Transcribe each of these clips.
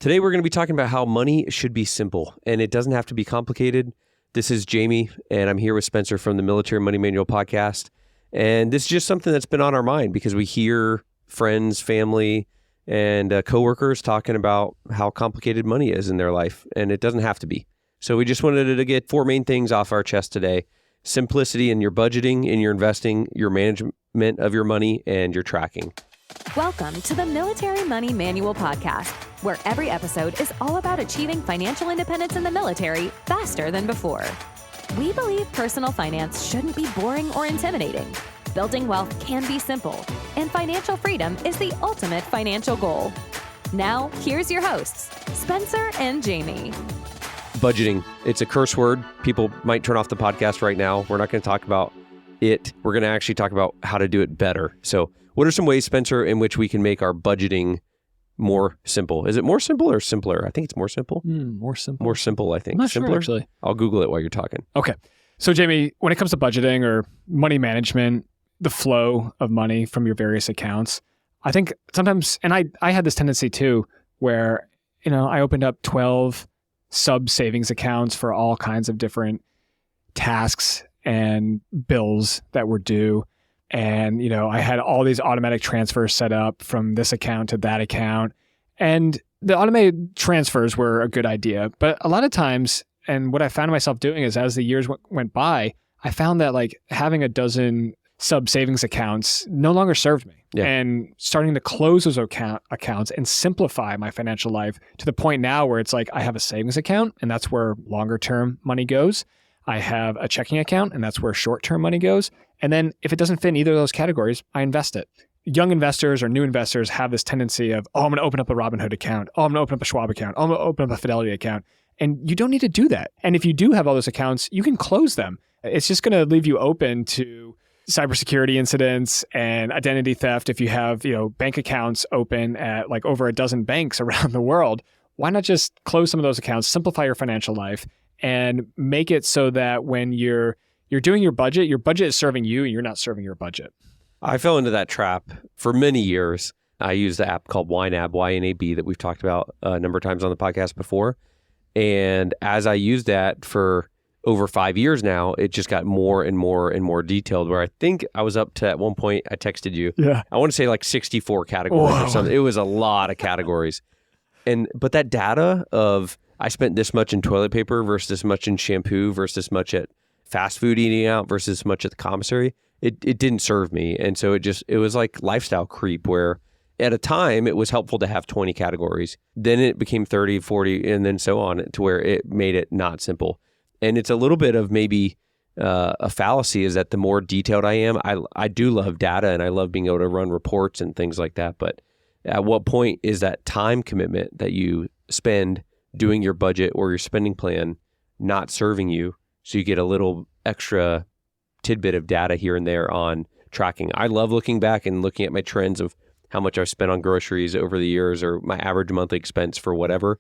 Today, we're going to be talking about how money should be simple, and it doesn't have to be complicated. This is Jamie, and I'm here with Spencer from the Military Money Manual podcast. And this is just something that's been on our mind because we hear friends, family, and coworkers talking about how complicated money is in their life, and it doesn't have to be. So we just wanted to get 4 main things off our chest today. Simplicity in your budgeting, in your investing, your management of your money, and your tracking. Welcome to the Military Money Manual podcast, where every episode is all about achieving financial independence in the military faster than before. We believe personal finance shouldn't be boring or intimidating. Building wealth can be simple, and financial freedom is the ultimate financial goal. Now, here's your hosts, Spencer and Jamie. Budgeting. It's a curse word. People might turn off the podcast right now. We're not going to talk about it. We're going to actually talk about how to do it better. So what are some ways, Spencer, in which we can make our budgeting more simple? Is it more simple or simpler? I think it's more simple. More simple. More simple, I think. I'm not Simpler? sure, actually. I'll Google it while you're talking. Okay. So, Jamie, when it comes to budgeting or money management, the flow of money from your various accounts, I think sometimes, and I had this tendency too, where, I opened up 12 sub-savings accounts for all kinds of different tasks and bills that were due. And, I had all these automatic transfers set up from this account to that account. And the automated transfers were a good idea. But a lot of times, and what I found myself doing is as the years went by, I found that like having a dozen sub-savings accounts no longer served me. Yeah. And starting to close those accounts and simplify my financial life to the point now where it's like I have a savings account and that's where longer term money goes. I have a checking account and that's where short-term money goes. And then if it doesn't fit in either of those categories, I invest it. Young investors or new investors have this tendency of, I'm going to open up a Robinhood account. I'm going to open up a Schwab account. I'm going to open up a Fidelity account. And you don't need to do that. And if you do have all those accounts, you can close them. It's just going to leave you open to cybersecurity incidents and identity theft. If you have, bank accounts open at like over a dozen banks around the world, why not just close some of those accounts, simplify your financial life, and make it so that when you're doing your budget is serving you and you're not serving your budget. I fell into that trap for many years. I used the app called YNAB, YNAB, that we've talked about a number of times on the podcast before. And as I used that for over 5 years now, it just got more and more and more detailed, where I think I was up to, at one point, I texted you. Yeah. I want to say like 64 categories or something. It was a lot of categories. But that data of I spent this much in toilet paper versus this much in shampoo versus this much at fast food eating out versus this much at the commissary, it didn't serve me. And so it was like lifestyle creep, where at a time it was helpful to have 20 categories. Then it became 30, 40, and then so on, to where it made it not simple. And it's a little bit of maybe a fallacy, is that the more detailed I am, I do love data and I love being able to run reports and things like that. But at what point is that time commitment that you spend doing your budget or your spending plan not serving you, so you get a little extra tidbit of data here and there on tracking? I love looking back and looking at my trends of how much I've spent on groceries over the years or my average monthly expense for whatever.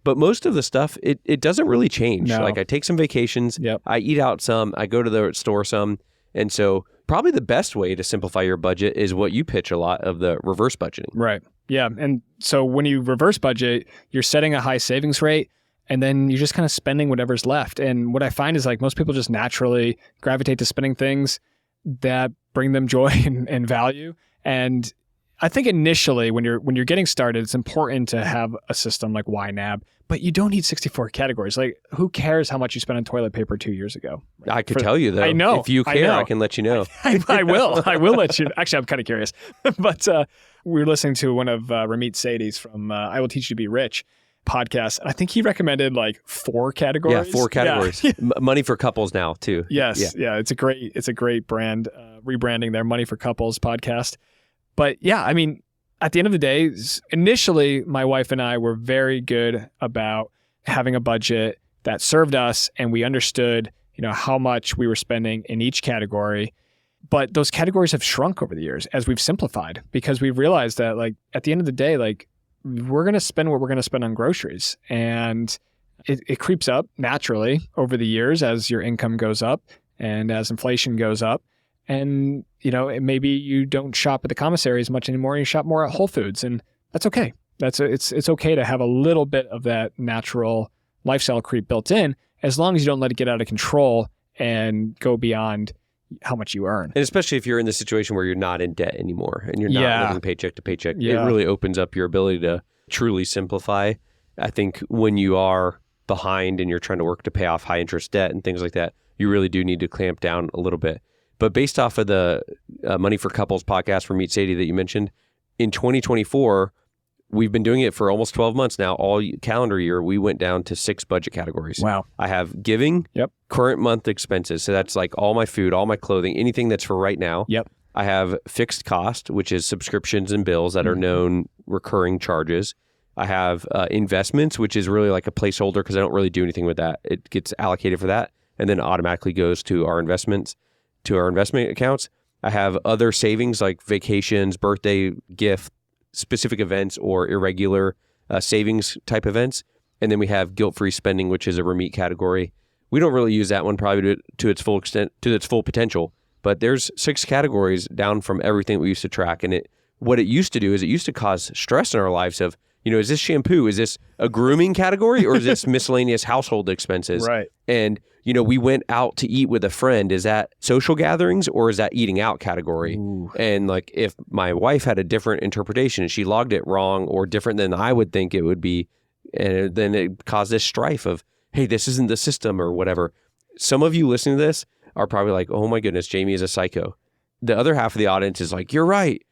But most of the stuff, it doesn't really change. No. Like I take some vacations, Yep. I eat out some, I go to the store some. And so probably the best way to simplify your budget is what you pitch a lot of, the reverse budgeting. Right. Yeah. And so when you reverse budget, you're setting a high savings rate and then you're just kind of spending whatever's left. And what I find is like most people just naturally gravitate to spending things that bring them joy and value. And I think initially when you're getting started, it's important to have a system like YNAB, but you don't need 64 categories. Like, who cares how much you spent on toilet paper 2 years ago? I could tell you, though. I know. If you care, I can let you know. I will. I will let you. Actually, I'm kind of curious. But we were listening to one of Ramit Sethi's from I Will Teach You to Be Rich podcast. And I think he recommended like 4 categories. Yeah, 4 categories. Yeah. Money for couples now, too. Yes. Yeah. It's a great brand, rebranding their Money for Couples podcast. But yeah, I mean, at the end of the day, initially, my wife and I were very good about having a budget that served us, and we understood, how much we were spending in each category. But those categories have shrunk over the years as we've simplified, because we've realized that, like, at the end of the day, like, we're going to spend what we're going to spend on groceries, and it creeps up naturally over the years as your income goes up and as inflation goes up. And, maybe you don't shop at the commissary as much anymore. You shop more at Whole Foods, and that's okay. It's okay to have a little bit of that natural lifestyle creep built in, as long as you don't let it get out of control and go beyond how much you earn. And especially if you're in the situation where you're not in debt anymore and you're not living paycheck to paycheck, it really opens up your ability to truly simplify. I think when you are behind and you're trying to work to pay off high interest debt and things like that, you really do need to clamp down a little bit. But based off of the Money for Couples podcast from Meet Sadie that you mentioned, in 2024, we've been doing it for almost 12 months now. All calendar year, we went down to 6 budget categories. Wow. I have giving, current month expenses. So that's like all my food, all my clothing, anything that's for right now. Yep. I have fixed cost, which is subscriptions and bills that are known recurring charges. I have investments, which is really like a placeholder because I don't really do anything with that. It gets allocated for that and then automatically goes to our investments, to our investment accounts. I have other savings like vacations, birthday, gift, specific events, or irregular savings type events. And then we have guilt-free spending, which is a Ramit category. We don't really use that one probably to its full extent, to its full potential. But there's 6 categories down from everything we used to track. And what it used to do is it used to cause stress in our lives of, is this shampoo? Is this a grooming category or is this miscellaneous household expenses? Right. And, we went out to eat with a friend. Is that social gatherings or is that eating out category? Ooh. And like if my wife had a different interpretation and she logged it wrong or different than I would think it would be, and then it caused this strife of, hey, this isn't the system or whatever. Some of you listening to this are probably like, oh my goodness, Jamie is a psycho. The other half of the audience is like, you're right.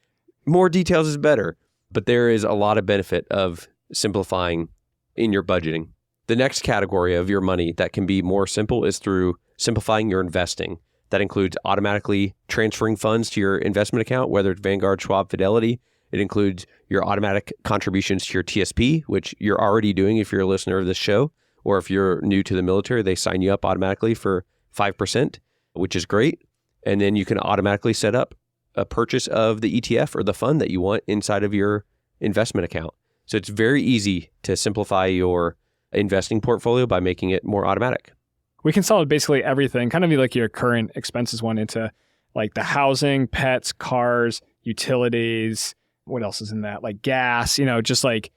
More details is better. But there is a lot of benefit of simplifying in your budgeting. The next category of your money that can be more simple is through simplifying your investing. That includes automatically transferring funds to your investment account, whether it's Vanguard, Schwab, Fidelity. It includes your automatic contributions to your TSP, which you're already doing if you're a listener of this show, or if you're new to the military, they sign you up automatically for 5%, which is great. And then you can automatically set up a purchase of the ETF or the fund that you want inside of your investment account. So it's very easy to simplify your investing portfolio by making it more automatic. We consolidate basically everything, kind of like your current expenses one into like the housing, pets, cars, utilities. What else is in that? Like gas, just like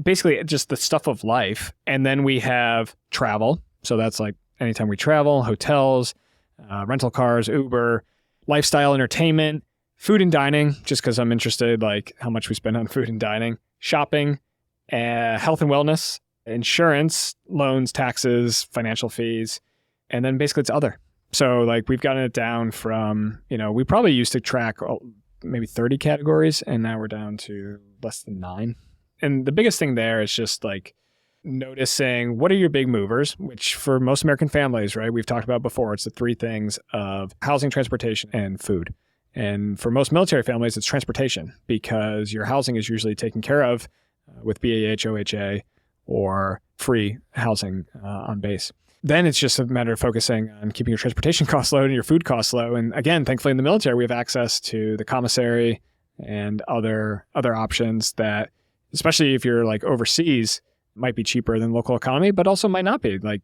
basically just the stuff of life. And then we have travel. So that's like anytime we travel, hotels, rental cars, Uber, lifestyle, entertainment, food and dining, just because I'm interested, like how much we spend on food and dining, shopping, health and wellness, insurance, loans, taxes, financial fees, and then basically it's other. So like we've gotten it down from, we probably used to track maybe 30 categories and now we're down to less than 9. And the biggest thing there is just like noticing what are your big movers, which for most American families, right, we've talked about before, it's the 3 things of housing, transportation, and food. And for most military families, it's transportation because your housing is usually taken care of with BAH, OHA, or free housing on base. Then it's just a matter of focusing on keeping your transportation costs low and your food costs low. And again, thankfully in the military, we have access to the commissary and other options that, especially if you're like overseas, might be cheaper than local economy, but also might not be. Like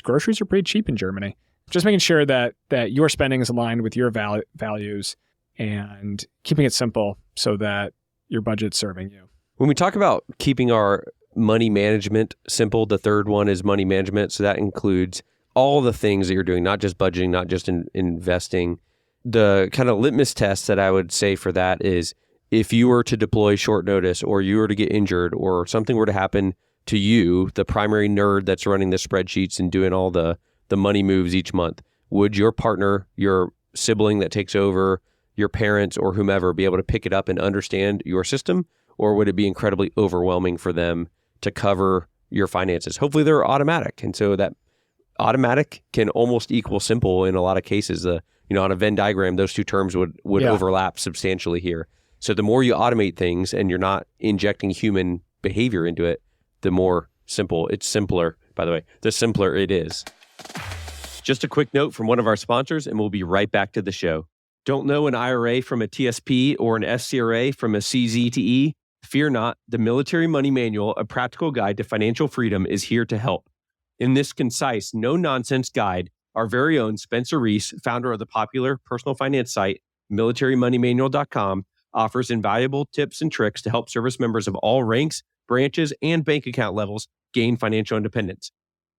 groceries are pretty cheap in Germany. Just making sure that your spending is aligned with your values and keeping it simple so that your budget's serving you. When we talk about keeping our money management simple, the third one is money management. So that includes all the things that you're doing, not just budgeting, not just investing. The kind of litmus test that I would say for that is if you were to deploy short notice or you were to get injured or something were to happen to you, the primary nerd that's running the spreadsheets and doing all the money moves each month, would your partner, your sibling that takes over, your parents or whomever be able to pick it up and understand your system? Or would it be incredibly overwhelming for them to cover your finances? Hopefully they're automatic. And so that automatic can almost equal simple in a lot of cases. On a Venn diagram, those 2 terms would overlap substantially here. So the more you automate things and you're not injecting human behavior into it, the more simple. It's simpler, by the way, the simpler it is. Just a quick note from one of our sponsors, and we'll be right back to the show. Don't know an IRA from a TSP or an SCRA from a CZTE? Fear not, the Military Money Manual, a practical guide to financial freedom, is here to help. In this concise, no-nonsense guide, our very own Spencer Reese, founder of the popular personal finance site, militarymoneymanual.com, offers invaluable tips and tricks to help service members of all ranks, branches, and bank account levels gain financial independence.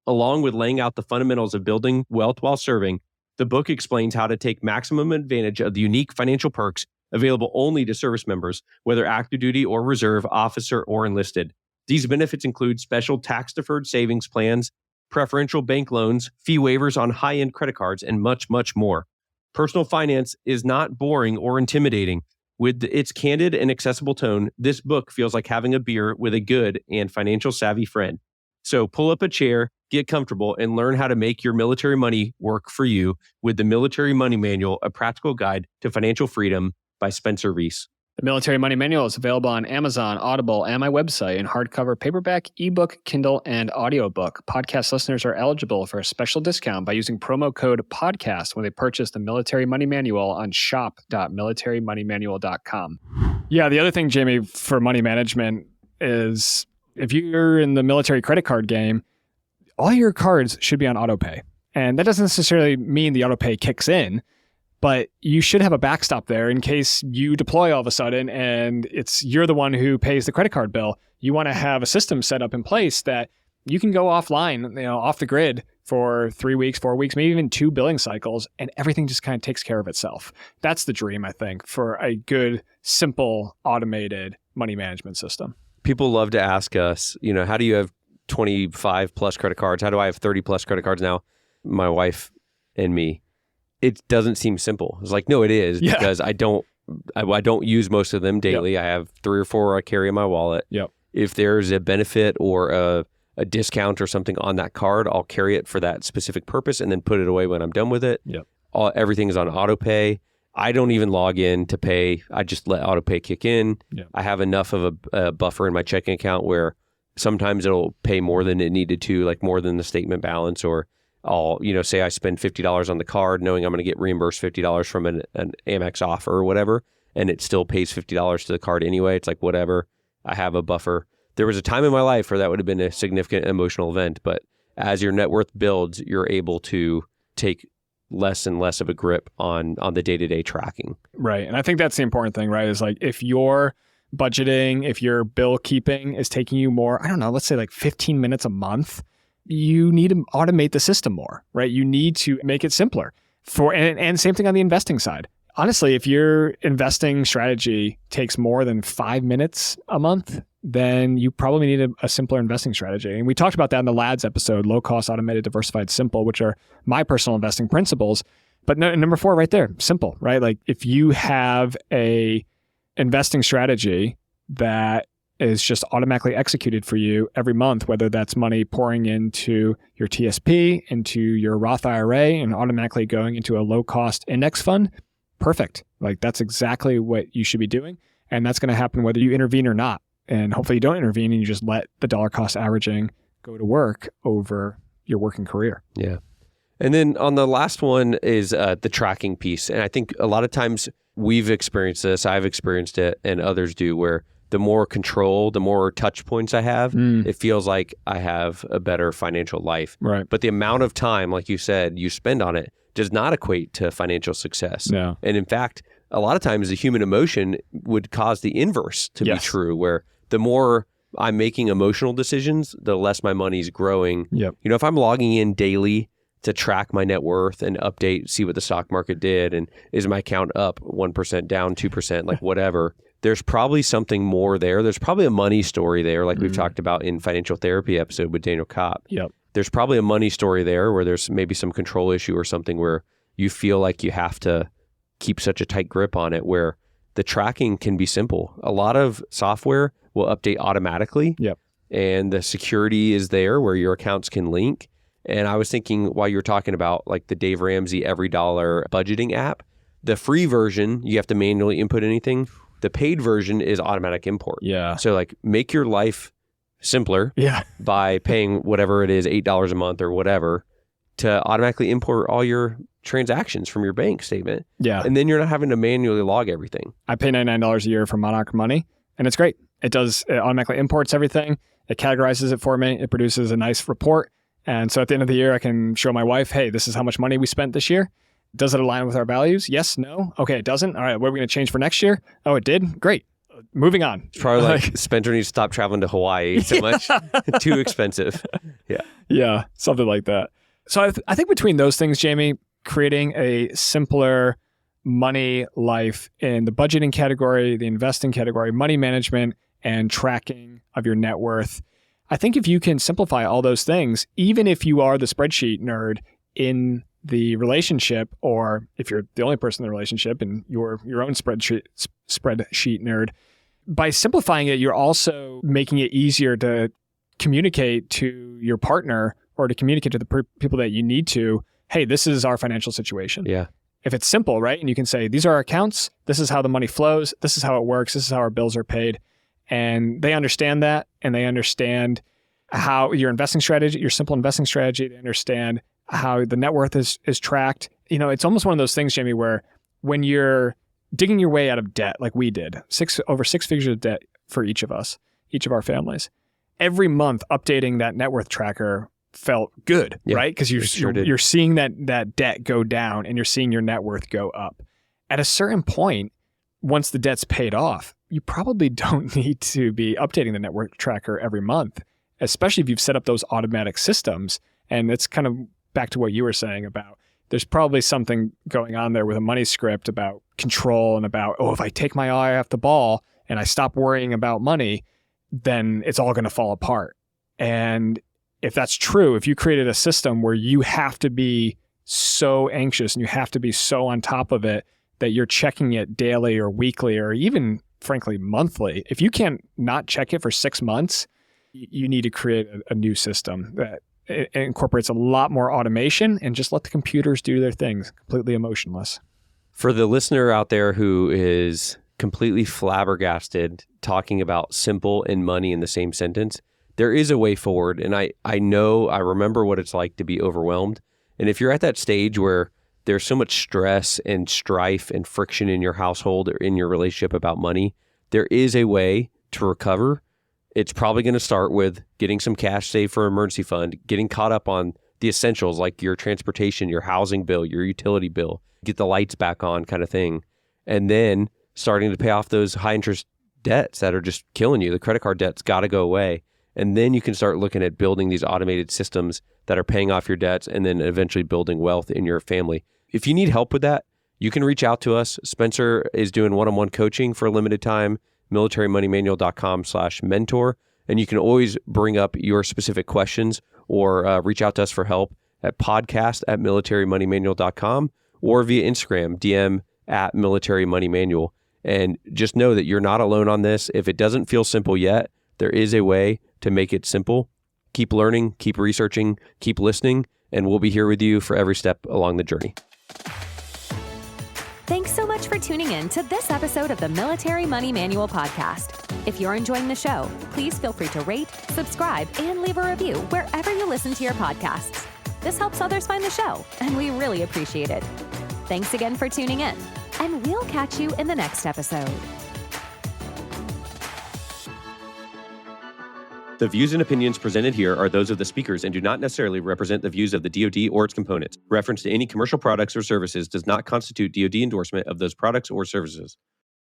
Along with laying out the fundamentals of building wealth while serving, the book explains how to take maximum advantage of the unique financial perks available only to service members, whether active duty or reserve, officer, or enlisted. These benefits include special tax-deferred savings plans, preferential bank loans, fee waivers on high-end credit cards, and much, much more. Personal finance is not boring or intimidating. With its candid and accessible tone, this book feels like having a beer with a good and financial savvy friend. So pull up a chair, get comfortable, and learn how to make your military money work for you with the Military Money Manual, a practical guide to financial freedom by Spencer Reese. The Military Money Manual is available on Amazon, Audible, and my website in hardcover, paperback, ebook, Kindle, and audiobook. Podcast listeners are eligible for a special discount by using promo code PODCAST when they purchase the Military Money Manual on shop.militarymoneymanual.com. Yeah, the other thing, Jamie, for money management is if you're in the military credit card game, all your cards should be on autopay. And that doesn't necessarily mean the autopay kicks in, but you should have a backstop there in case you deploy all of a sudden and you're the one who pays the credit card bill. You want to have a system set up in place that you can go offline, off the grid for 3 weeks, 4 weeks, maybe even 2 billing cycles, and everything just kind of takes care of itself. That's the dream, I think, for a good, simple, automated money management system. People love to ask us, how do you have 25 plus credit cards? How do I have 30 plus credit cards now? My wife and me. It doesn't seem simple. It's like, no, it is, because I don't use most of them daily. Yep. I have 3 or 4 I carry in my wallet. Yep. If there's a benefit or a discount or something on that card, I'll carry it for that specific purpose and then put it away when I'm done with it. Yep. Everything is on auto pay. I don't even log in to pay. I just let auto pay kick in. Yep. I have enough of a buffer in my checking account where sometimes it'll pay more than it needed to, like more than the statement balance, or I'll, say I spend $50 on the card knowing I'm going to get reimbursed $50 from an Amex offer or whatever, and it still pays $50 to the card anyway. It's like, whatever, I have a buffer. There was a time in my life where that would have been a significant emotional event, but as your net worth builds, you're able to take less and less of a grip on the day-to-day tracking. Right. And I think that's the important thing, right? Is like if your budgeting, if your bill keeping is taking you more, I don't know, let's say like 15 minutes a month, you need to automate the system more, right? You need to make it simpler. And same thing on the investing side. Honestly, if your investing strategy takes more than 5 minutes a month, then you probably need a simpler investing strategy. And we talked about that in the LADS episode, low cost, automated, diversified, simple, which are my personal investing principles. But number 4 right there, simple, right? Like if you have a investing strategy that is just automatically executed for you every month, whether that's money pouring into your TSP, into your Roth IRA, and automatically going into a low cost index fund, perfect. Like that's exactly what you should be doing. And that's going to happen whether you intervene or not. And hopefully you don't intervene and you just let the dollar cost averaging go to work over your working career. Yeah. And then on the last one is the tracking piece. And I think a lot of times we've experienced this, I've experienced it, and others do, where the more control, the more touch points I have, it feels like I have a better financial life. Right. But the amount of time, like you said, you spend on it does not equate to financial success. No. And in fact, a lot of times the human emotion would cause the inverse to be true, where the more I'm making emotional decisions, the less my money's growing. Yep. If I'm logging in daily to track my net worth and update, see what the stock market did, and is my account up 1%, down 2%, like whatever, there's probably something more there. There's probably a money story there, like we've talked about in Financial Therapy episode with Daniel Kopp. Yep. There's probably a money story there where there's maybe some control issue or something where you feel like you have to keep such a tight grip on it, where the tracking can be simple. A lot of software will update automatically. Yep. And the security is there where your accounts can link. And I was thinking while you were talking about like the Dave Ramsey Every Dollar budgeting app, the free version, you have to manually input anything. The paid version is automatic import. Yeah. So like make your life simpler by paying whatever it is, $8 a month or whatever, to automatically import all your transactions from your bank statement. Yeah. And then you're not having to manually log everything. I pay $99 a year for Monarch Money, and it's great. It automatically imports everything. It categorizes it for me. It produces a nice report. And so at the end of the year, I can show my wife, hey, this is how much money we spent this year. Does it align with our values? Yes, no. Okay, it doesn't. All right, what are we going to change for next year? Oh, it did? Great. Moving on. It's probably like Spencer needs to stop traveling to Hawaii so much. Too expensive. Yeah. Yeah, something like that. So I think between those things, Jamie, creating a simpler money life in the budgeting category, the investing category, money management, and tracking of your net worth, I think if you can simplify all those things, even if you are the spreadsheet nerd in the relationship, or if you're the only person in the relationship and you're your own spreadsheet nerd, by simplifying it, you're also making it easier to communicate to your partner or to communicate to the people that you need to, hey, this is our financial situation. Yeah. If it's simple, right? And you can say, these are our accounts. This is how the money flows. This is how it works. This is how our bills are paid. And they understand that, and they understand how your investing strategy, your simple investing strategy, they understand how the net worth is tracked. You know, it's almost one of those things, Jamie, where when you're digging your way out of debt, like we did, over six figures of debt for each of us, each of our families, every month updating that net worth tracker felt good, right? Because you're seeing that debt go down and you're seeing your net worth go up. At a certain point, once the debt's paid off, you probably don't need to be updating the net worth tracker every month, especially if you've set up those automatic systems. And it's kind of back to what you were saying about there's probably something going on there with a money script about control and about, oh, if I take my eye off the ball and I stop worrying about money, then it's all going to fall apart. And if that's true, if you created a system where you have to be so anxious and you have to be so on top of it that you're checking it daily or weekly or even, frankly, monthly, if you can't not check it for 6 months, you need to create a new system that it incorporates a lot more automation and just let the computers do their things, completely emotionless. For the listener out there who is completely flabbergasted talking about simple and money in the same sentence, there is a way forward. And I remember what it's like to be overwhelmed. And if you're at that stage where there's so much stress and strife and friction in your household or in your relationship about money, there is a way to recover. It's probably going to start with getting some cash saved for an emergency fund, getting caught up on the essentials like your transportation, your housing bill, your utility bill, get the lights back on kind of thing. And then starting to pay off those high interest debts that are just killing you. The credit card debt's got to go away. And then you can start looking at building these automated systems that are paying off your debts and then eventually building wealth in your family. If you need help with that, you can reach out to us. Spencer is doing one-on-one coaching for a limited time, militarymoneymanual.com/mentor. And you can always bring up your specific questions or reach out to us for help at podcast@militarymoneymanual.com or via Instagram, DM @militarymoneymanual. And just know that you're not alone on this. If it doesn't feel simple yet, there is a way to make it simple. Keep learning, keep researching, keep listening, and we'll be here with you for every step along the journey. Thanks so much for tuning in to this episode of the Military Money Manual podcast. If you're enjoying the show, please feel free to rate, subscribe, and leave a review wherever you listen to your podcasts. This helps others find the show, and we really appreciate it. Thanks again for tuning in, and we'll catch you in the next episode. The views and opinions presented here are those of the speakers and do not necessarily represent the views of the DoD or its components. Reference to any commercial products or services does not constitute DoD endorsement of those products or services.